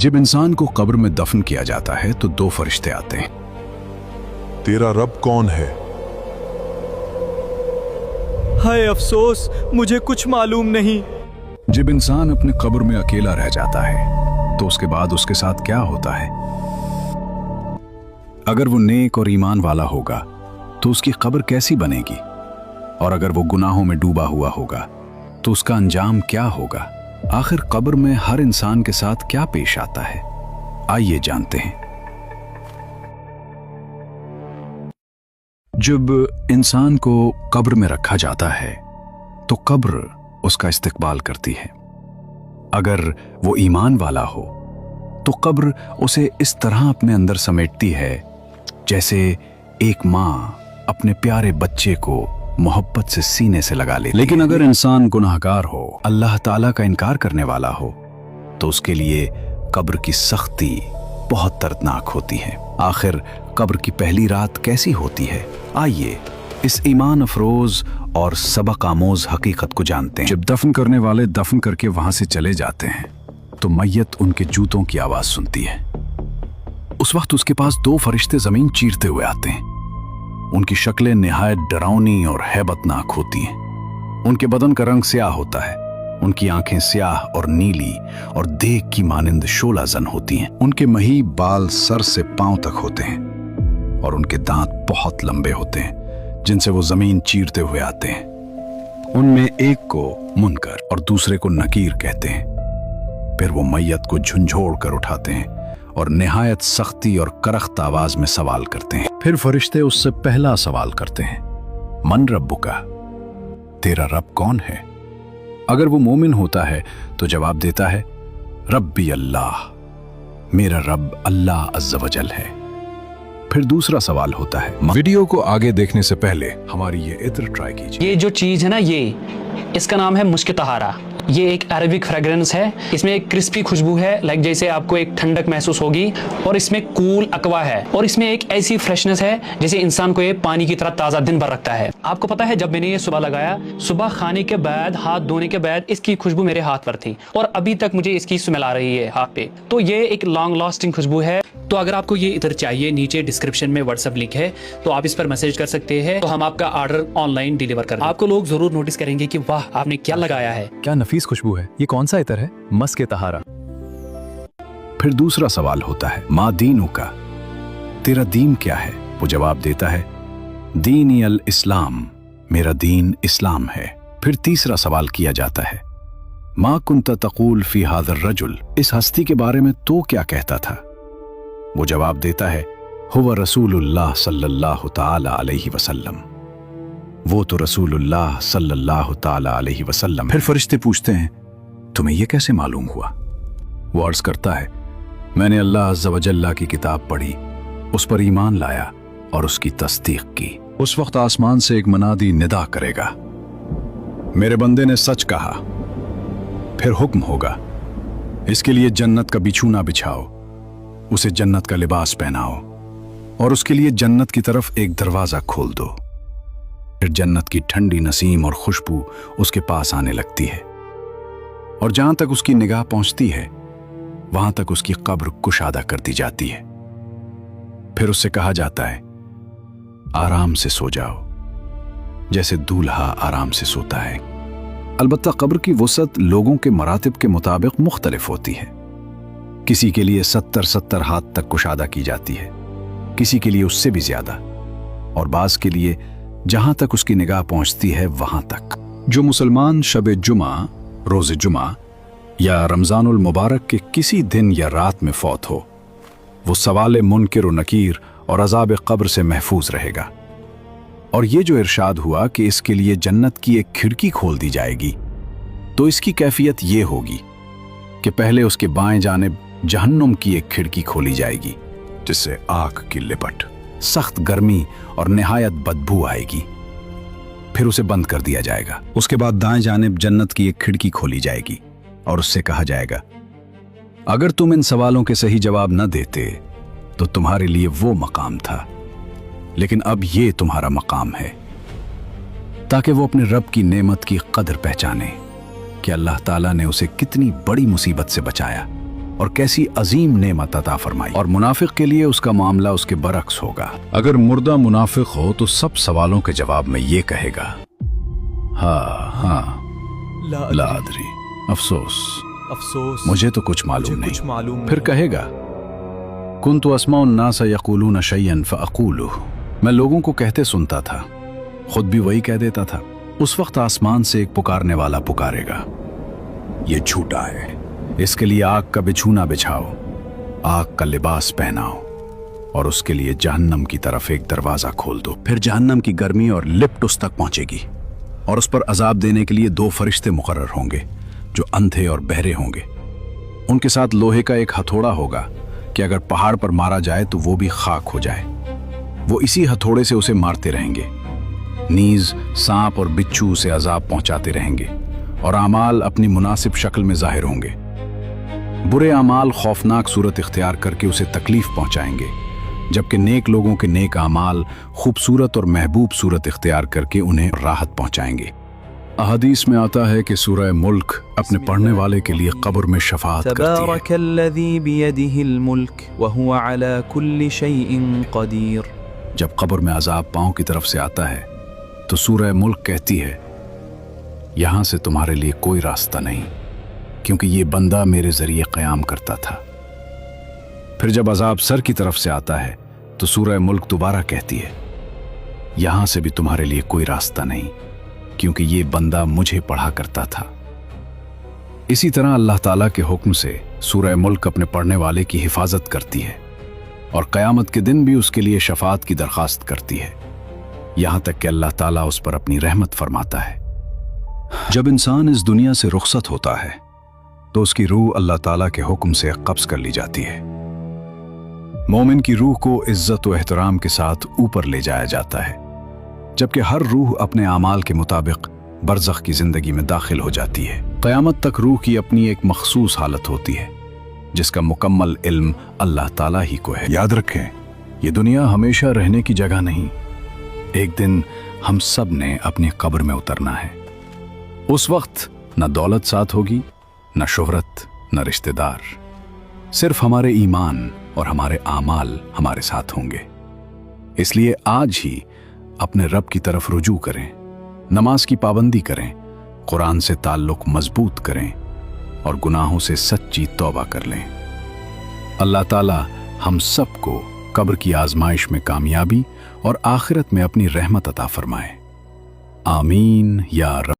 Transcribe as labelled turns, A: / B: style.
A: जब इंसान को कब्र में दफन किया जाता है तो दो फरिश्ते आते हैं।
B: तेरा रब कौन है?
C: हाय अफसोस, मुझे कुछ मालूम नहीं।
A: जब इंसान अपने कब्र में अकेला रह जाता है तो उसके बाद उसके साथ क्या होता है? अगर वो नेक और ईमान वाला होगा तो उसकी कब्र कैसी बनेगी, और अगर वो गुनाहों में डूबा हुआ होगा तो उसका अंजाम क्या होगा? आखिर कब्र में हर इंसान के साथ क्या पेश आता है, आइए जानते हैं। जब इंसान को कब्र में रखा जाता है तो कब्र उसका इस्तकबाल करती है। अगर वो ईमान वाला हो तो कब्र उसे इस तरह अपने अंदर समेटती है जैसे एक माँ अपने प्यारे बच्चे को मोहब्बत से सीने से लगा लेती। लेकिन अगर इंसान गुनाहगार हो, अल्लाह ताला का इनकार करने वाला हो, तो उसके लिए कब्र की सख्ती बहुत दर्दनाक होती है। आखिर कब्र की पहली रात कैसी होती है, आइए इस ईमान अफरोज और सबक आमोज हकीकत को जानते हैं। जब दफन करने वाले दफन करके वहां से चले जाते हैं तो मैयत उनके जूतों की आवाज सुनती है। उस वक्त उसके पास दो फरिश्ते जमीन चीरते हुए आते हैं। उनकी शक्लें निहायत डरावनी और हैबतनाक होती हैं। उनके बदन का रंग स्याह होता है, उनकी आंखें स्याह और नीली और देग की मानिंद शोला जन होती हैं। उनके महीब बाल सर से पांव तक होते हैं और उनके दांत बहुत लंबे होते हैं जिनसे वो जमीन चीरते हुए आते हैं। उनमें एक को मुनकर और दूसरे को नकीर कहते हैं। फिर वो मैयत को झुंझोड़ कर उठाते हैं और निहायत सख्ती और करख्त आवाज में सवाल करते हैं। फिर फरिश्ते उससे पहला सवाल करते हैं, मन रब्बुका, तेरा रब कौन है? अगर वो मोमिन होता है तो जवाब देता है, रब्बी अल्लाह, मेरा रब अल्लाह अज़्ज़ वजल है। फिर दूसरा सवाल होता है। वीडियो को आगे देखने से पहले हमारी ये इत्र ट्राई कीजिए।
D: ये जो चीज़ है ना, इसका नाम है मुश्क तहारा। ये एक अरबिक फ्रेगरेंस है। इसमें एक क्रिस्पी खुशबू है, लाइक जैसे आपको एक ठंडक महसूस होगी, और इसमें कूल अकवा है, और इसमें एक ऐसी फ्रेशनेस है जैसे इंसान को ये पानी की तरह ताज़ा दिन भर रखता है। आपको पता है, जब मैंने ये सुबह लगाया, सुबह खाने के बाद, हाथ धोने के बाद इसकी खुशबू मेरे हाथ पर थी और अभी तक मुझे इसकी स्मेल आ रही है हाथ पे। तो ये एक लॉन्ग लास्टिंग खुशबू है। तो अगर आपको ये इधर चाहिए, नीचे डिस्क्रिप्शन में व्हाट्सएप लिंक है, तो आप इस पर मैसेज कर सकते हैं, तो हम आपका ऑर्डर ऑनलाइन डिलीवर कर देंगे। आपको लोग जरूर नोटिस करेंगे कि वाह, आपने क्या लगाया है,
C: क्या नफीस खुशबू है। ये कौन सा इतर है? मस्क तहारा।
A: फिर दूसरा सवाल होता है, मा दीनु का, तेरा दीन क्या है? वो जवाब देता है, दीनी अल इस्लाम, मेरा दीन इस्लाम है। फिर तीसरा सवाल किया जाता है, मा कुंता तकूल फी हाज़र रजुल, इस हस्ती के बारे में तो क्या कहता था? वो जवाब देता है, हुवा रसूलुल्लाह सल्लल्लाहु ताला अलैहि वसल्लम, वो तो रसूलुल्लाह सल्लल्लाहु ताला अलैहि वसल्लम। फिर फरिश्ते पूछते हैं, तुम्हें यह कैसे मालूम हुआ? वो अर्ज करता है, मैंने अल्लाह अज़्ज़ व जल्ला की किताब पढ़ी, उस पर ईमान लाया और उसकी तस्दीक की। उस वक्त आसमान से एक मनादी निदा करेगा, मेरे बंदे ने सच कहा। फिर हुक्म होगा, इसके लिए जन्नत का बिछूना बिछाओ, उसे जन्नत का लिबास पहनाओ और उसके लिए जन्नत की तरफ एक दरवाजा खोल दो। फिर जन्नत की ठंडी नसीम और खुशबू उसके पास आने लगती है और जहां तक उसकी निगाह पहुंचती है वहां तक उसकी कब्र कुशादा कर दी जाती है। फिर उससे कहा जाता है, आराम से सो जाओ, जैसे दूल्हा आराम से सोता है। अलबत्ता कब्र की वसअत लोगों के मरातिब के मुताबिक मुख्तलिफ होती है। किसी के लिए 70 हाथ तक कुशादा की जाती है, किसी के लिए उससे भी ज्यादा, और बाज के लिए जहां तक उसकी निगाह पहुंचती है वहां तक। जो मुसलमान शब जुमा, रोज़े जुमा या रमजानुल मुबारक के किसी दिन या रात में फौत हो, वो सवाल मुनकिर व नकीर और अज़ाब कब्र से महफूज रहेगा। और ये जो इरशाद हुआ कि इसके लिए जन्नत की एक खिड़की खोल दी जाएगी, तो इसकी कैफियत ये होगी कि पहले उसके बाएं जानिब जहन्नुम की एक खिड़की खोली जाएगी जिससे आग की लिपट, सख्त गर्मी और निहायत बदबू आएगी। फिर उसे बंद कर दिया जाएगा। उसके बाद दाएं जानिब जन्नत की एक खिड़की खोली जाएगी और उससे कहा जाएगा, अगर तुम इन सवालों के सही जवाब न देते तो तुम्हारे लिए वो मकाम था, लेकिन अब ये तुम्हारा मकाम है, ताकि वो अपने रब की नेमत की कदर पहचाने कि अल्लाह ताला ने उसे कितनी बड़ी मुसीबत से बचाया और कैसी अजीम नेमत अता फरमाई। और मुनाफिक के लिए उसका मामला उसके बरक्स होगा। अगर मुर्दा मुनाफिक हो तो सब सवालों के जवाब में ये कहेगा, हाँ ला अदरी, अफसोस मुझे तो कुछ मालूम नहीं। फिर कहेगा, कुन्तु अस्माउ अन्नास यक़ूलून शय्यन फ़अक़ूलुहु, मैं लोगों को कहते सुनता था, खुद भी वही कह देता था। उस वक्त आसमान से एक पुकारने वाला पुकारेगा, ये झूठा है, इसके लिए आग का बिछूना बिछाओ, आग का लिबास पहनाओ और उसके लिए जहन्नम की तरफ एक दरवाजा खोल दो। फिर जहन्नम की गर्मी और लिफ्ट उस तक पहुंचेगी और उस पर अजाब देने के लिए 2 फरिश्ते मुकर्रर होंगे जो अंधे और बहरे होंगे। उनके साथ लोहे का एक हथौड़ा होगा कि अगर पहाड़ पर मारा जाए तो वो भी खाक हो जाए। वो इसी हथौड़े से उसे मारते रहेंगे। नीज, सांप और बिच्छू उसे अजाब पहुंचाते रहेंगे और आमाल अपनी मुनासिब शक्ल में जाहिर होंगे। बुरे आमाल खौफनाक सूरत इख्तियार करके उसे तकलीफ पहुंचाएंगे, जबकि नेक लोगों के नेक आमाल खूबसूरत और महबूब सूरत इख्तियार करके उन्हें राहत पहुंचाएंगे। अहदीस में आता है कि सूरह मुल्क अपने पढ़ने वाले के लिए कब्र में शफाअत करती है।
C: तबारकल्लज़ी बियदिहिल मुल्क व हुवा अला कुल्लि शैइन क़दीर।
A: जब कब्र में अजाब पांव की तरफ से आता है तो सूरह मुल्क कहती है, यहां से तुम्हारे लिए कोई रास्ता नहीं, क्योंकि ये बंदा मेरे जरिए क़याम करता था। फिर जब अजाब सर की तरफ से आता है तो सूरह मुल्क दोबारा कहती है, यहां से भी तुम्हारे लिए कोई रास्ता नहीं, क्योंकि ये बंदा मुझे पढ़ा करता था। इसी तरह अल्लाह ताला के हुक्म से सूरह मुल्क अपने पढ़ने वाले की हिफाजत करती है और क़यामत के दिन भी उसके लिए शफाअत की दरख्वास्त करती है, यहां तक कि अल्लाह ताला उस पर अपनी रहमत फरमाता है। जब इंसान इस दुनिया से रुखसत होता है तो उसकी रूह अल्लाह ताला के हुक्म से कब्ज़ कर ली जाती है। मोमिन की रूह को इज्जत व एहतराम के साथ ऊपर ले जाया जाता है, जबकि हर रूह अपने आमाल के मुताबिक बरज़ख की जिंदगी में दाखिल हो जाती है। क़यामत तक रूह की अपनी एक मखसूस हालत होती है जिसका मुकम्मल इल्म अल्लाह ताला ही को है। याद रखें, ये दुनिया हमेशा रहने की जगह नहीं। एक दिन हम सब ने अपनी कब्र में उतरना है। उस वक्त न दौलत साथ होगी, न शोहरत, न रिश्तेदार, सिर्फ हमारे ईमान और हमारे आमाल हमारे साथ होंगे। इसलिए आज ही अपने रब की तरफ रुजू करें, नमाज की पाबंदी करें, कुरान से ताल्लुक मजबूत करें और गुनाहों से सच्ची तौबा कर लें। अल्लाह ताला हम सबको कब्र की आजमाइश में कामयाबी और आखिरत में अपनी रहमत अता फरमाए। आमीन या रब।